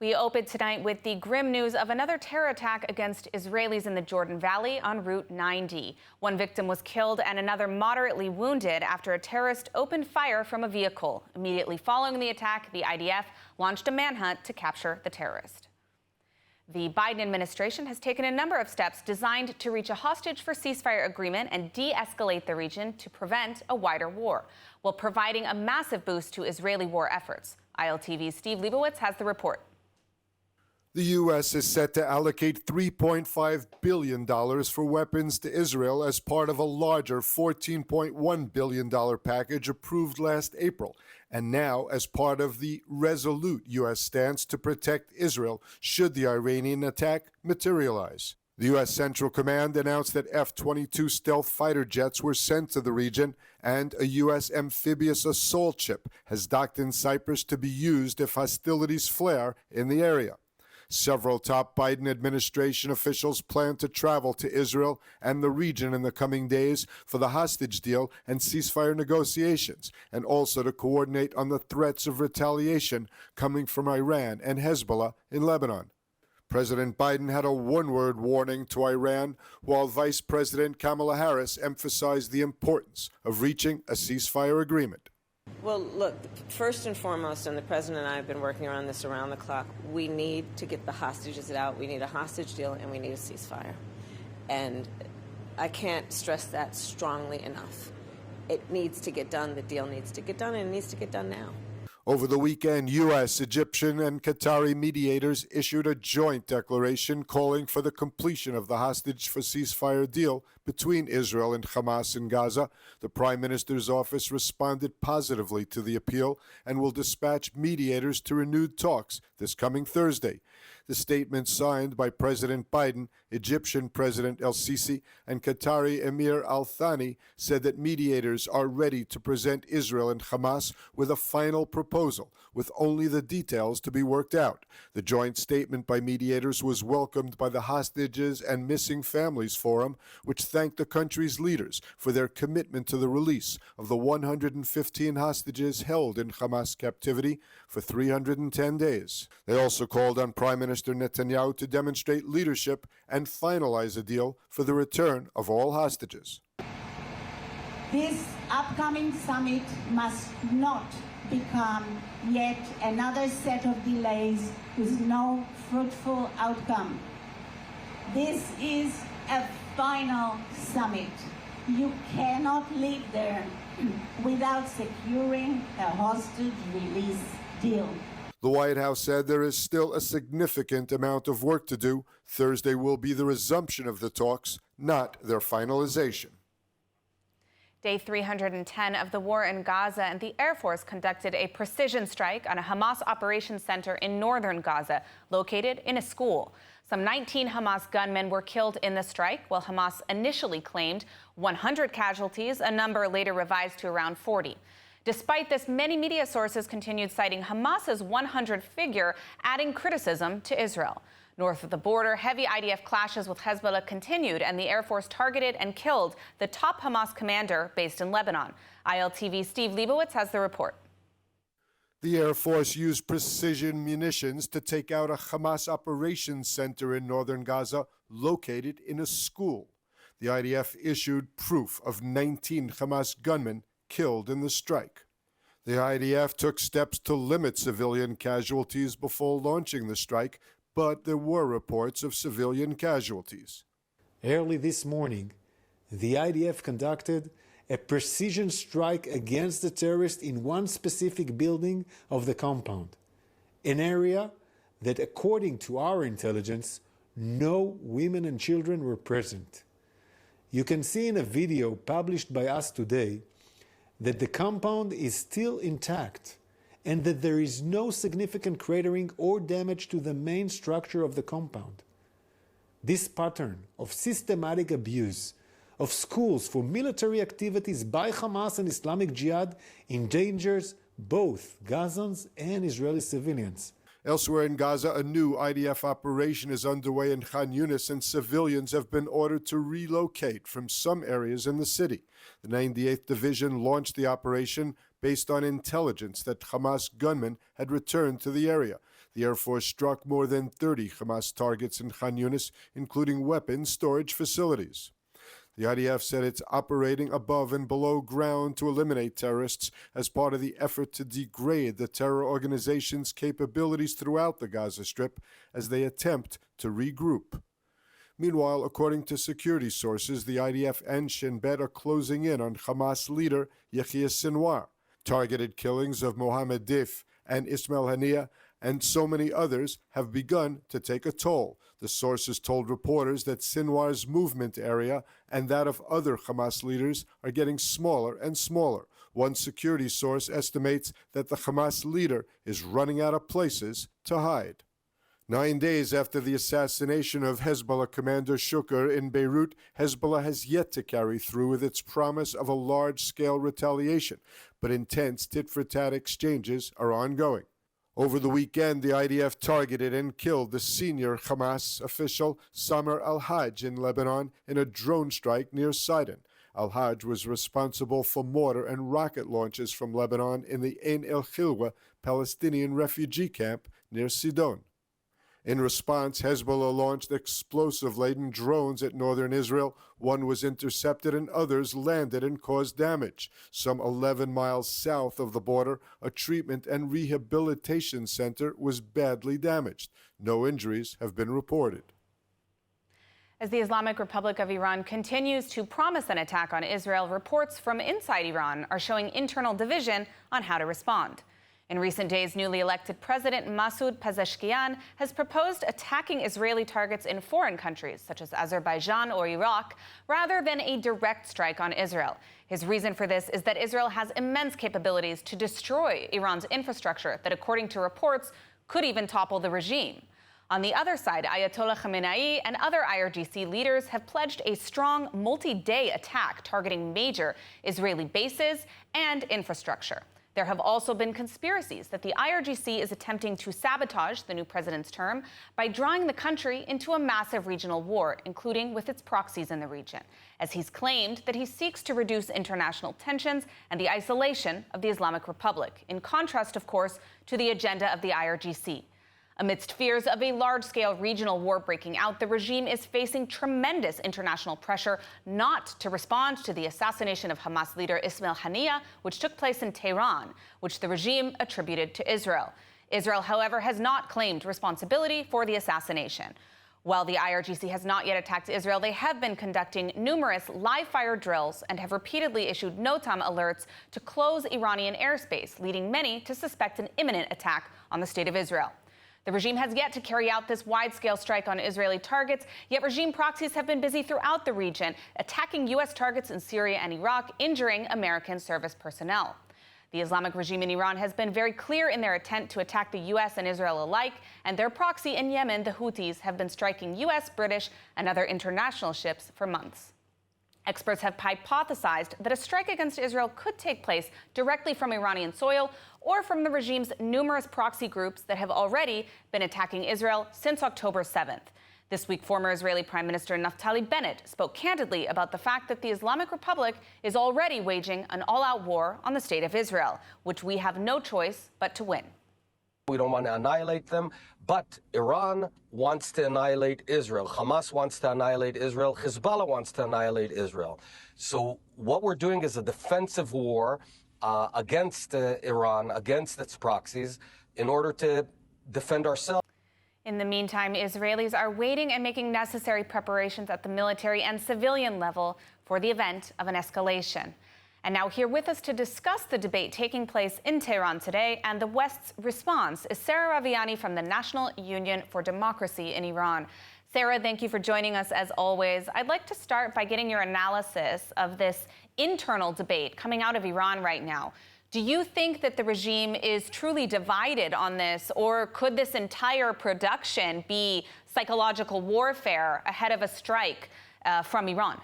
We opened tonight with the grim news of another terror attack against Israelis in the Jordan Valley on Route 90. One victim was killed and another moderately wounded after a terrorist opened fire from a vehicle. Immediately following the attack, the IDF launched a manhunt to capture the terrorist. The Biden administration has taken a number of steps designed to reach a hostage for ceasefire agreement and de-escalate the region to prevent a wider war, while providing a massive boost to Israeli war efforts. ILTV's Steve Leibowitz has the report. The U.S. is set to allocate $3.5 billion for weapons to Israel as part of a larger $14.1 billion package approved last April, and now as part of the resolute U.S. stance to protect Israel should the Iranian attack materialize. The U.S. Central Command announced that F-22 stealth fighter jets were sent to the region, and a U.S. amphibious assault ship has docked in Cyprus to be used if hostilities flare in the area. Several top Biden administration officials plan to travel to Israel and the region in the coming days for the hostage deal and ceasefire negotiations, and also to coordinate on the threats of retaliation coming from Iran and Hezbollah in Lebanon. President Biden had a one-word warning to Iran, while Vice President Kamala Harris emphasized the importance of reaching a ceasefire agreement. Well, look, first and foremost, and the President and I have been working on this around the clock, we need to get the hostages out. We need a hostage deal, and we need a ceasefire. And I can't stress that strongly enough. It needs to get done. The deal needs to get done, and it needs to get done now. Over the weekend, U.S., Egyptian, and Qatari mediators issued a joint declaration calling for the completion of the hostage for ceasefire deal between Israel and Hamas in Gaza. The Prime Minister's office responded positively to the appeal and will dispatch mediators to renewed talks this coming Thursday. The statement signed by President Biden, Egyptian President El-Sisi, and Qatari Emir Al-Thani said that mediators are ready to present Israel and Hamas with a final proposal, with only the details to be worked out. The joint statement by mediators was welcomed by the Hostages and Missing Families Forum, which thanked the country's leaders for their commitment to the release of the 115 hostages held in Hamas captivity for 310 days. They also called on Prime Minister Netanyahu to demonstrate leadership and finalize a deal for the return of all hostages. This upcoming summit must not become yet another set of delays with no fruitful outcome. This is a final summit. You cannot leave there without securing a hostage release deal. The White House said there is still a significant amount of work to do. Thursday will be the resumption of the talks, not their finalization. Day 310 of the war in Gaza, and the Air Force conducted a precision strike on a Hamas operations center in northern Gaza, located in a school. Some 19 Hamas gunmen were killed in the strike, while Hamas initially claimed 100 casualties, a number later revised to around 40. Despite this, many media sources continued citing Hamas's 100 figure, adding criticism to Israel. North of the border, heavy IDF clashes with Hezbollah continued, and the Air Force targeted and killed the top Hamas commander based in Lebanon. ILTV's Steve Leibowitz has the report. The Air Force used precision munitions to take out a Hamas operations center in northern Gaza located in a school. The IDF issued proof of 19 Hamas gunmen killed in the strike. The IDF took steps to limit civilian casualties before launching the strike, but there were reports of civilian casualties. Early this morning, the IDF conducted a precision strike against the terrorists in one specific building of the compound, an area that, according to our intelligence, no women and children were present. You can see in a video published by us today that the compound is still intact and that there is no significant cratering or damage to the main structure of the compound. This pattern of systematic abuse of schools for military activities by Hamas and Islamic Jihad endangers both Gazans and Israeli civilians. Elsewhere in Gaza, a new IDF operation is underway in Khan Yunis, and civilians have been ordered to relocate from some areas in the city. The 98th Division launched the operation based on intelligence that Hamas gunmen had returned to the area. The Air Force struck more than 30 Hamas targets in Khan Yunis, including weapons storage facilities. The IDF said it's operating above and below ground to eliminate terrorists as part of the effort to degrade the terror organization's capabilities throughout the Gaza Strip as they attempt to regroup. Meanwhile, according to security sources, the IDF and Shin Bet are closing in on Hamas leader Yahya Sinwar. Targeted killings of Mohammed Dif and Ismail Haniyeh and so many others have begun to take a toll. The sources told reporters that Sinwar's movement area and that of other Hamas leaders are getting smaller and smaller. One security source estimates that the Hamas leader is running out of places to hide. 9 days after the assassination of Hezbollah commander Shukr in Beirut, Hezbollah has yet to carry through with its promise of a large-scale retaliation, but intense tit-for-tat exchanges are ongoing. Over the weekend, the IDF targeted and killed the senior Hamas official Samer al-Hajj in Lebanon in a drone strike near Sidon. Al-Hajj was responsible for mortar and rocket launches from Lebanon in the Ain el-Khilwa Palestinian refugee camp near Sidon. In response, Hezbollah launched explosive-laden drones at northern Israel. One was intercepted and others landed and caused damage. Some 11 miles south of the border, a treatment and rehabilitation center was badly damaged. No injuries have been reported. As the Islamic Republic of Iran continues to promise an attack on Israel, reports from inside Iran are showing internal division on how to respond. In recent days, newly elected President Masoud Pezeshkian has proposed attacking Israeli targets in foreign countries, such as Azerbaijan or Iraq, rather than a direct strike on Israel. His reason for this is that Israel has immense capabilities to destroy Iran's infrastructure that, according to reports, could even topple the regime. On the other side, Ayatollah Khamenei and other IRGC leaders have pledged a strong multi-day attack targeting major Israeli bases and infrastructure. There have also been conspiracies that the IRGC is attempting to sabotage the new president's term by drawing the country into a massive regional war, including with its proxies in the region, as he's claimed that he seeks to reduce international tensions and the isolation of the Islamic Republic, in contrast, of course, to the agenda of the IRGC. Amidst fears of a large-scale regional war breaking out, the regime is facing tremendous international pressure not to respond to the assassination of Hamas leader Ismail Haniyeh, which took place in Tehran, which the regime attributed to Israel. Israel, however, has not claimed responsibility for the assassination. While the IRGC has not yet attacked Israel, they have been conducting numerous live-fire drills and have repeatedly issued NOTAM alerts to close Iranian airspace, leading many to suspect an imminent attack on the state of Israel. The regime has yet to carry out this wide-scale strike on Israeli targets, yet regime proxies have been busy throughout the region, attacking U.S. targets in Syria and Iraq, injuring American service personnel. The Islamic regime in Iran has been very clear in their attempt to attack the U.S. and Israel alike, and their proxy in Yemen, the Houthis, have been striking U.S., British, and other international ships for months. Experts have hypothesized that a strike against Israel could take place directly from Iranian soil or from the regime's numerous proxy groups that have already been attacking Israel since October 7th. This week, former Israeli Prime Minister Naftali Bennett spoke candidly about the fact that the Islamic Republic is already waging an all-out war on the state of Israel, which we have no choice but to win. We don't want to annihilate them, but Iran wants to annihilate Israel. Hamas wants to annihilate Israel. Hezbollah wants to annihilate Israel. So what we're doing is a defensive war against Iran, against its proxies, in order to defend ourselves. In the meantime, Israelis are waiting and making necessary preparations at the military and civilian level for the event of an escalation. And now here with us to discuss the debate taking place in Tehran today and the West's response is Sarah Ravani from the National Union for Democracy in Iran. Sarah, thank you for joining us as always. I'd like to start by getting your analysis of this internal debate coming out of Iran right now. Do you think that the regime is truly divided on this, or could this entire production be psychological warfare ahead of a strike from Iran?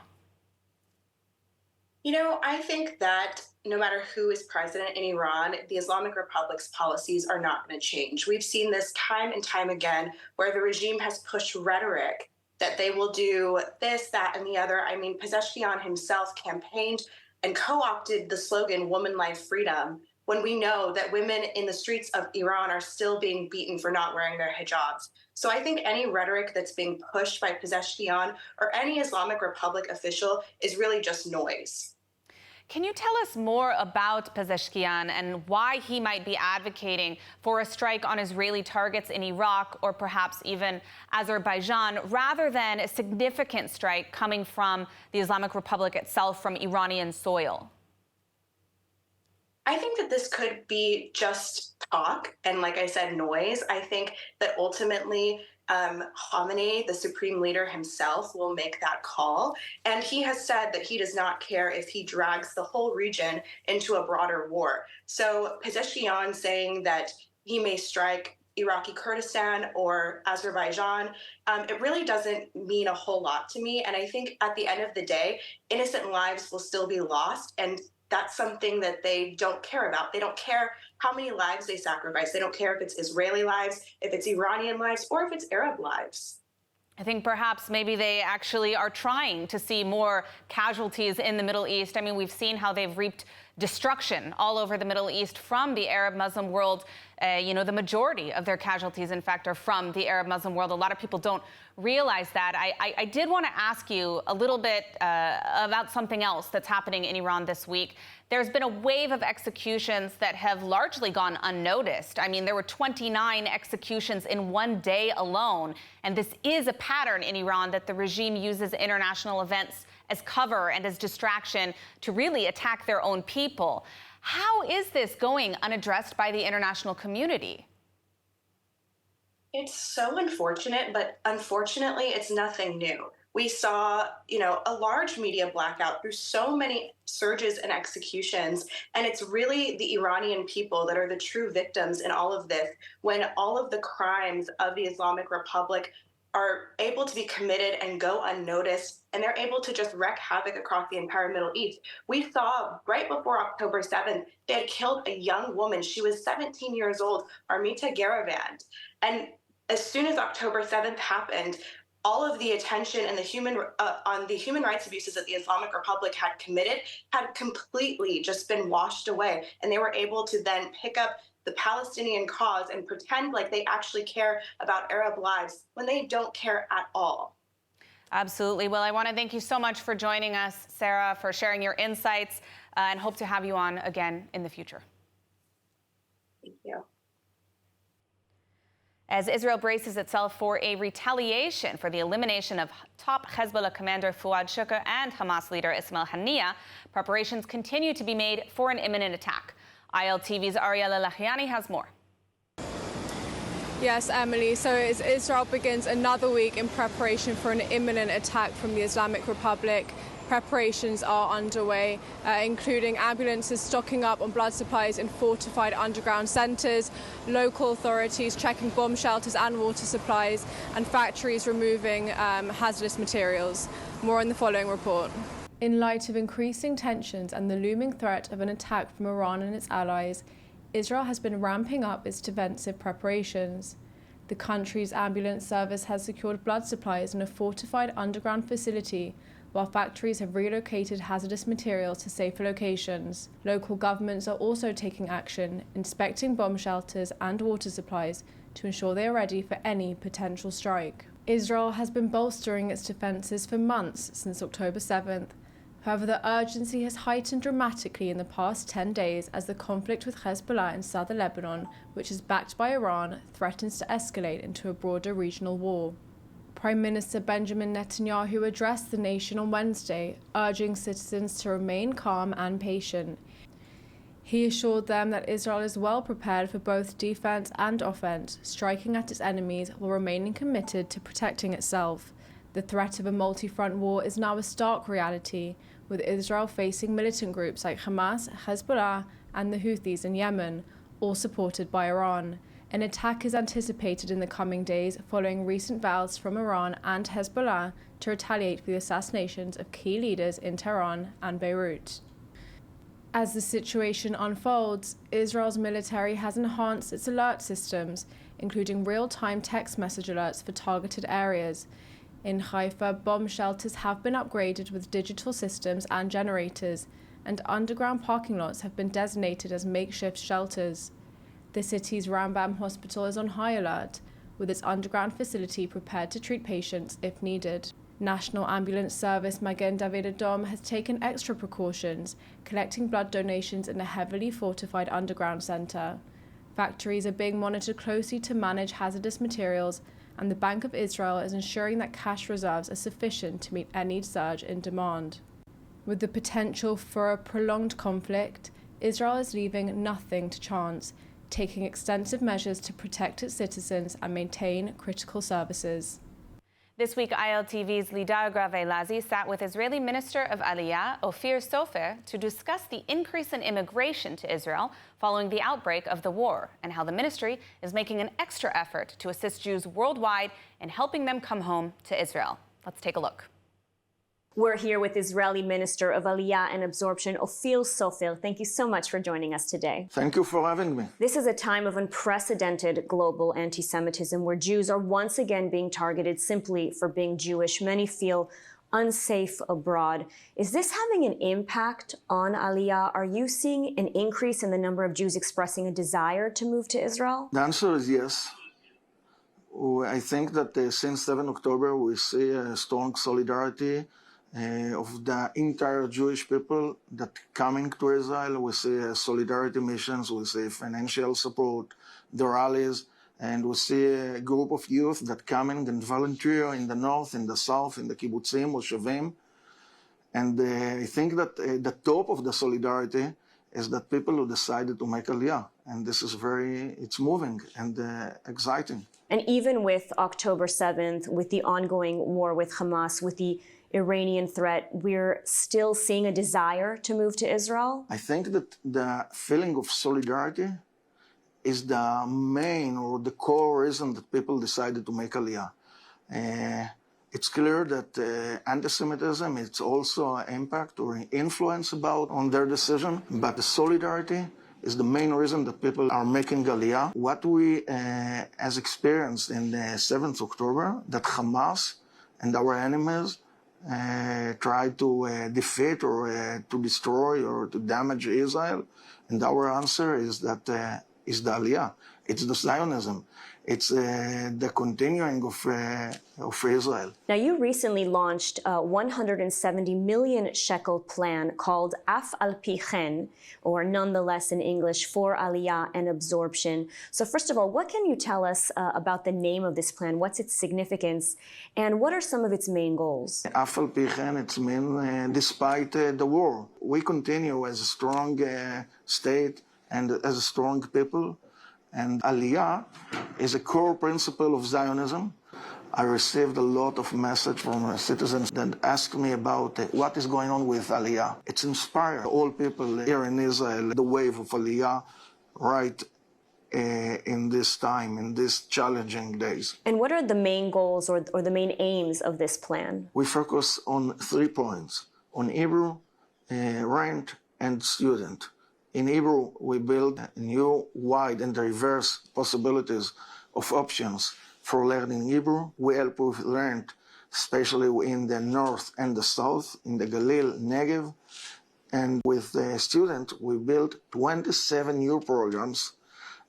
You know, I think that no matter who is president in Iran, the Islamic Republic's policies are not going to change. We've seen this time and time again where the regime has pushed rhetoric that they will do this, that, and the other. I mean, Pezeshkian himself campaigned and co-opted the slogan "Woman, Life, Freedom" when we know that women in the streets of Iran are still being beaten for not wearing their hijabs. So I think any rhetoric that's being pushed by Pezeshkian or any Islamic Republic official is really just noise. Can you tell us more about Pezeshkian and why he might be advocating for a strike on Israeli targets in Iraq or perhaps even Azerbaijan, rather than a significant strike coming from the Islamic Republic itself, from Iranian soil? I think that this could be just talk and, like I said, noise. I think that ultimately Khamenei, the supreme leader himself, will make that call. And he has said that he does not care if he drags the whole region into a broader war. So Pezeshkian saying that he may strike Iraqi Kurdistan or Azerbaijan, it really doesn't mean a whole lot to me. And I think at the end of the day, innocent lives will still be lost. And that's something that they don't care about. They don't care how many lives they sacrifice. They don't care if it's Israeli lives, if it's Iranian lives, or if it's Arab lives. I think perhaps maybe they actually are trying to see more casualties in the Middle East. I mean, we've seen how they've reaped destruction all over the Middle East from the Arab Muslim world. The majority of their casualties, in fact, are from the Arab Muslim world. A lot of people don't realize that. I did want to ask you a little bit about something else that's happening in Iran this week. There's been a wave of executions that have largely gone unnoticed. I mean, there were 29 executions in one day alone. And this is a pattern in Iran, that the regime uses international events as cover and as distraction to really attack their own people. How is this going unaddressed by the international community? It's so unfortunate, but unfortunately, it's nothing new. We saw, a large media blackout through so many surges and executions. And it's really the Iranian people that are the true victims in all of this, when all of the crimes of the Islamic Republic are able to be committed and go unnoticed, and they're able to just wreak havoc across the entire Middle East. We saw right before October 7th, they had killed a young woman. She was 17 years old, Armita Garavand. And as soon as October 7th happened, all of the attention and on the human rights abuses that the Islamic Republic had committed had completely just been washed away. And they were able to then pick up the Palestinian cause and pretend like they actually care about Arab lives when they don't care at all. Absolutely. Well, I want to thank you so much for joining us, Sarah, for sharing your insights, and hope to have you on again in the future. Thank you. As Israel braces itself for a retaliation for the elimination of top Hezbollah commander Fuad Shukr and Hamas leader Ismail Haniyeh, preparations continue to be made for an imminent attack. ILTV's Ariel Aliyah has more. Yes, Emily. So as Israel begins another week in preparation for an imminent attack from the Islamic Republic, preparations are underway, including ambulances stocking up on blood supplies in fortified underground centres, local authorities checking bomb shelters and water supplies, and factories removing hazardous materials. More in the following report. In light of increasing tensions and the looming threat of an attack from Iran and its allies, Israel has been ramping up its defensive preparations. The country's ambulance service has secured blood supplies in a fortified underground facility, while factories have relocated hazardous materials to safer locations. Local governments are also taking action, inspecting bomb shelters and water supplies to ensure they are ready for any potential strike. Israel has been bolstering its defences for months since October 7th. However, the urgency has heightened dramatically in the past 10 days as the conflict with Hezbollah in southern Lebanon, which is backed by Iran, threatens to escalate into a broader regional war. Prime Minister Benjamin Netanyahu addressed the nation on Wednesday, urging citizens to remain calm and patient. He assured them that Israel is well prepared for both defense and offense, striking at its enemies while remaining committed to protecting itself. The threat of a multi-front war is now a stark reality, with Israel facing militant groups like Hamas, Hezbollah, and the Houthis in Yemen, all supported by Iran. An attack is anticipated in the coming days following recent vows from Iran and Hezbollah to retaliate for the assassinations of key leaders in Tehran and Beirut. As the situation unfolds, Israel's military has enhanced its alert systems, including real-time text message alerts for targeted areas. In Haifa, bomb shelters have been upgraded with digital systems and generators, and underground parking lots have been designated as makeshift shelters. The city's Rambam hospital is on high alert, with its underground facility prepared to treat patients if needed. National Ambulance Service Magen David Adom has taken extra precautions, collecting blood donations in a heavily fortified underground center. Factories are being monitored closely to manage hazardous materials, and the Bank of Israel is ensuring that cash reserves are sufficient to meet any surge in demand. With the potential for a prolonged conflict, Israel is leaving nothing to chance, taking extensive measures to protect its citizens and maintain critical services. This week, ILTV's Lidar Gravelazi sat with Israeli Minister of Aliyah, Ophir Sofer, to discuss the increase in immigration to Israel following the outbreak of the war and how the ministry is making an extra effort to assist Jews worldwide in helping them come home to Israel. Let's take a look. We're here with Israeli Minister of Aliyah and Absorption, Ophir Sofer. Thank you so much for joining us today. Thank you for having me. This is a time of unprecedented global anti-Semitism where Jews are once again being targeted simply for being Jewish. Many feel unsafe abroad. Is this having an impact on Aliyah? Are you seeing an increase in the number of Jews expressing a desire to move to Israel? The answer is yes. I think that since 7 October, we see a strong solidarity of the entire Jewish people that coming to Israel. We see solidarity missions, we see financial support, the rallies, and we see a group of youth that coming and volunteer in the north, in the south, in the kibbutzim, moshavim. And I think that the top of the solidarity is that people who decided to make Aliyah. And this is it's moving and exciting. And even with October 7th, with the ongoing war with Hamas, with the Iranian threat, we're still seeing a desire to move to Israel? I think that the feeling of solidarity is the main or the core reason that people decided to make Aliyah. It's clear that anti-Semitism, it's also an impact or influence on their decision, but the solidarity is the main reason that people are making Aliyah. What we has experienced in the 7th October, that Hamas and our enemies try to defeat or to destroy or to damage Israel. And our answer is that is the Aliyah. It's the Zionism. It's the continuing of Israel. Now, you recently launched a 170 million shekel plan called Af al Pi Chen, or nonetheless in English, for Aliyah and Absorption. So first of all, what can you tell us about the name of this plan? What's its significance? And what are some of its main goals? Af al Pi Chen, it's mean despite the war. We continue as a strong state and as a strong people. And Aliyah is a core principle of Zionism. I received a lot of message from citizens that asked me about what is going on with Aliyah. It's inspired all people here in Israel, the wave of Aliyah, right in this time, in these challenging days. And what are the main goals or the main aims of this plan? We focus on 3 points, on Hebrew, rent, and student. In Hebrew, we build new, wide, and diverse possibilities of options for learning Hebrew. We help with rent, especially in the north and the south, in the Galil, Negev. And with the student, we built 27 new programs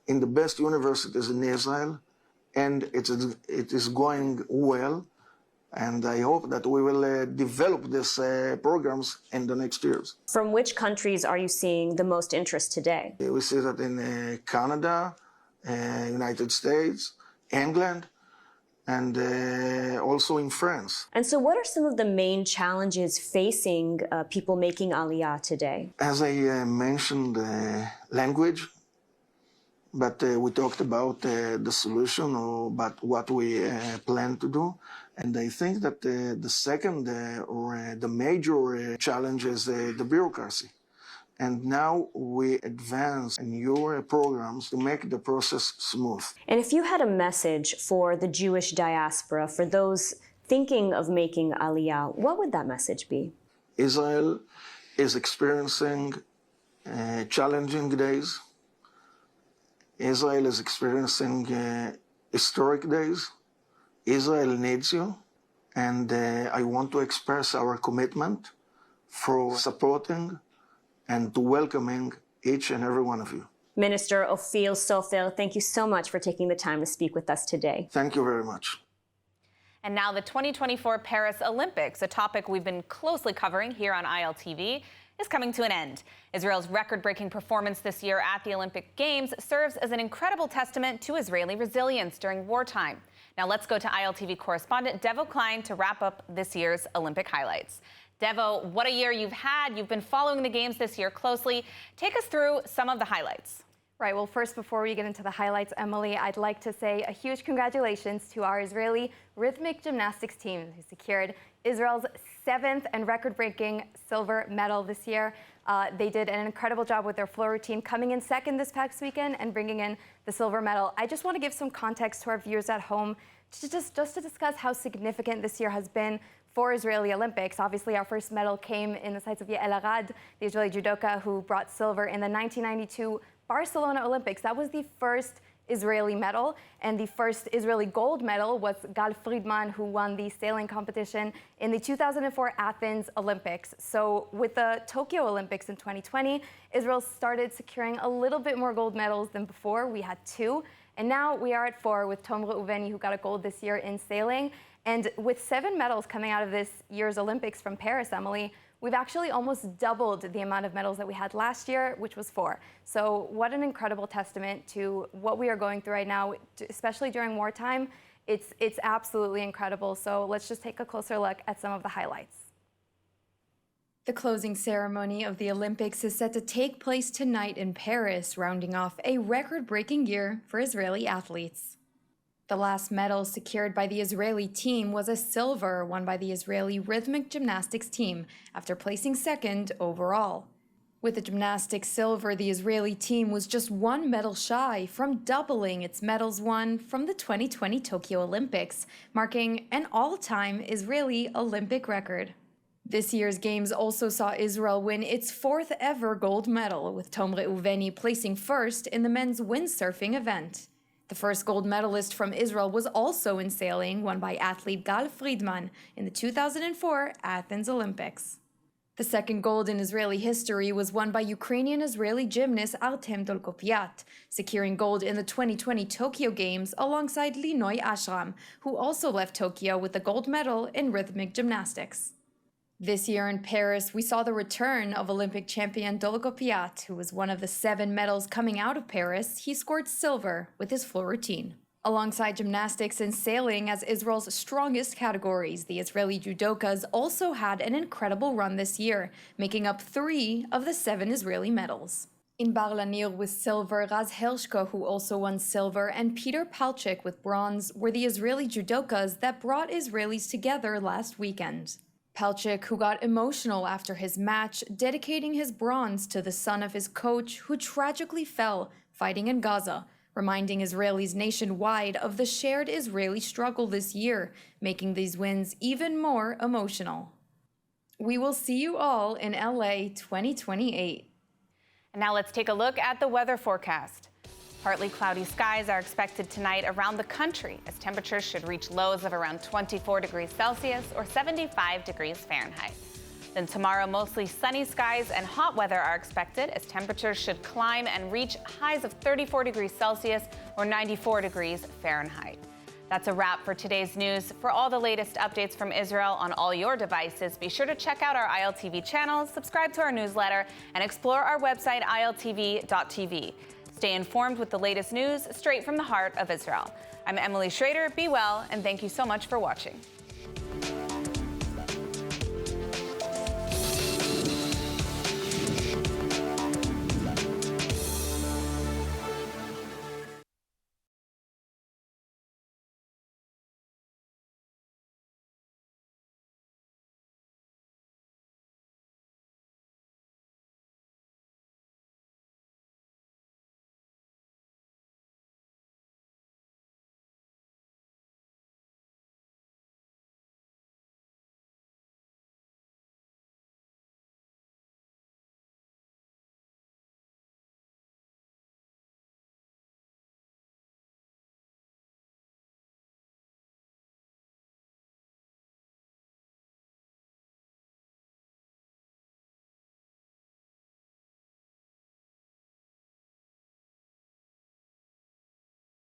in the best universities in Israel, and it is going well. And I hope that we will develop these programs in the next years. From which countries are you seeing the most interest today? We see that in Canada, United States, England, and also in France. And so what are some of the main challenges facing people making Aliyah today? As I mentioned, language, but we talked about the solution or about what we plan to do. And I think that the second or the major challenge is the bureaucracy. And now we advance new programs to make the process smooth. And if you had a message for the Jewish diaspora, for those thinking of making Aliyah, what would that message be? Israel is experiencing challenging days. Israel is experiencing historic days. Israel needs you, and I want to express our commitment for supporting and to welcoming each and every one of you. Minister Ophir Sofer, thank you so much for taking the time to speak with us today. Thank you very much. And now the 2024 Paris Olympics, a topic we've been closely covering here on ILTV, is coming to an end. Israel's record-breaking performance this year at the Olympic Games serves as an incredible testament to Israeli resilience during wartime. Now let's go to ILTV correspondent Devo Klein to wrap up this year's Olympic highlights. Devo, what a year you've had. You've been following the Games this year closely. Take us through some of the highlights. Right. Well, first, before we get into the highlights, Emily, I'd like to say a huge congratulations to our Israeli rhythmic gymnastics team, who secured Israel's 7th and record-breaking silver medal this year. They did an incredible job with their floor routine, coming in second this past weekend and bringing in the silver medal. I just want to give some context to our viewers at home to just to discuss how significant this year has been for Israeli Olympics. Obviously, our first medal came in the sights of Yael Arad, the Israeli judoka who brought silver in the 1992 Barcelona Olympics. That was the first Israeli medal, and the first Israeli gold medal was Gal Friedman, who won the sailing competition in the 2004 Athens Olympics. So with the Tokyo Olympics in 2020, Israel started securing a little bit more gold medals than before. We had 2, and now we are at 4 with Tom Reuveni, who got a gold this year in sailing. And with 7 medals coming out of this year's Olympics from Paris, Emily, we've actually almost doubled the amount of medals that we had last year, which was 4. So what an incredible testament to what we are going through right now, especially during wartime. It's absolutely incredible. So let's just take a closer look at some of the highlights. The closing ceremony of the Olympics is set to take place tonight in Paris, rounding off a record-breaking year for Israeli athletes. The last medal secured by the Israeli team was a silver won by the Israeli rhythmic gymnastics team after placing second overall. With the gymnastics silver, the Israeli team was just 1 medal shy from doubling its medals won from the 2020 Tokyo Olympics, marking an all-time Israeli Olympic record. This year's Games also saw Israel win its 4th ever gold medal, with Tom Reuveni placing first in the men's windsurfing event. The first gold medalist from Israel was also in sailing, won by athlete Gal Friedman in the 2004 Athens Olympics. The second gold in Israeli history was won by Ukrainian-Israeli gymnast Artem Dolgopiat, securing gold in the 2020 Tokyo Games alongside Linoy Ashram, who also left Tokyo with the gold medal in rhythmic gymnastics. This year in Paris, we saw the return of Olympic champion Dolgopiat, who was one of the 7 medals coming out of Paris. He scored silver with his floor routine. Alongside gymnastics and sailing as Israel's strongest categories, the Israeli judokas also had an incredible run this year, making up 3 of the 7 Israeli medals. In bar Lanier with silver, Raz Hershko, who also won silver, and Peter Palchik with bronze were the Israeli judokas that brought Israelis together last weekend. Palchik, who got emotional after his match, dedicating his bronze to the son of his coach, who tragically fell fighting in Gaza, reminding Israelis nationwide of the shared Israeli struggle this year, making these wins even more emotional. We will see you all in LA 2028. And now let's take a look at the weather forecast. Partly cloudy skies are expected tonight around the country, as temperatures should reach lows of around 24 degrees Celsius or 75 degrees Fahrenheit. Then tomorrow, mostly sunny skies and hot weather are expected, as temperatures should climb and reach highs of 34 degrees Celsius or 94 degrees Fahrenheit. That's a wrap for today's news. For all the latest updates from Israel on all your devices, be sure to check out our ILTV channels, subscribe to our newsletter, and explore our website, iltv.tv. Stay informed with the latest news straight from the heart of Israel. I'm Emily Schrader. Be well, and thank you so much for watching.